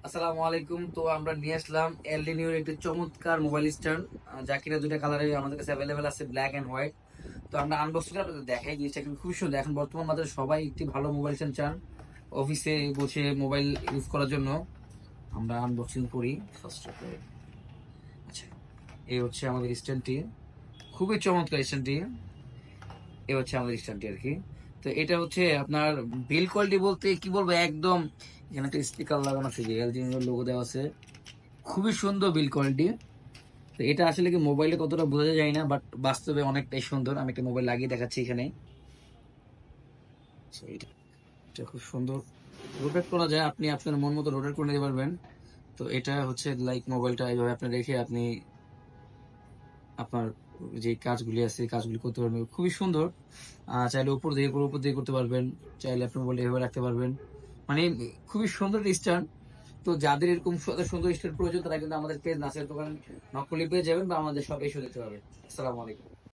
আসসালামু আলাইকুম। তো আমরা নিয়ে আসলাম এলডি নিউর একটি চমৎকার মোবাইল স্ট্যান্ড, যা কিনা দুইটা কালারে আমাদের কাছে অ্যাভেলেবেল আছে, ব্ল্যাক এন্ড হোয়াইট। তো আমরা আনবক্স করে আপনাদের দেখাই দিয়েছি, কিন্তু খুবই সুন্দর। এখন বর্তমান বাজারে সবাই একটি ভালো মোবাইল স্ট্যান্ড চান অফিসে বসে মোবাইল ইউজ করার জন্য। আমরা আনবক্সিং করি ফার্স্ট অফ অল। আচ্ছা, এই হচ্ছে আমাদের স্ট্যান্ডটি, খুবই চমৎকার স্ট্যান্ডটি। এই হচ্ছে আমাদের স্ট্যান্ডটি আর কি। তো এটা হচ্ছে আপনার বিল কোয়ালিটি বলতে কি বলবো, একদম এখানে একটা স্টিকার লাগানো আছে, যে এলজি লোগো দেওয়া আছে, খুবই সুন্দর বিল কোয়ালিটি। তো এটা আসলে কি মোবাইলে কতটা বোঝা যায় না, বাট বাস্তবে অনেকটাই সুন্দর। আমি একটা মোবাইল লাগিয়ে দেখাচ্ছি এখানে। So, এটা খুব সুন্দর, রোটেট করা যায়, আপনি আপনার মন মতো রোটেট করে নিতে পারবেন। তো এটা হচ্ছে লাইক মোবাইলটা এইভাবে আপনি রেখে আপনি আপনার যে কাজগুলি আছে কাজগুলি করতে পারবেন, খুবই সুন্দর। চাইলে উপর দিয়ে করতে পারবেন, চাইলে আপনি মোবাইল এভাবে রাখতে পারবেন। মানে খুবই সুন্দর স্ট্যান্ড। তো যাদের এরকম সুন্দর স্ট্যান্ড প্রয়োজন, তারা কিন্তু আমাদের পেজ নাসের দোকান নক করলে পেয়ে যাবেন, বা আমাদের সব এসে দিতে পারবেন। আসসালামু আলাইকুম।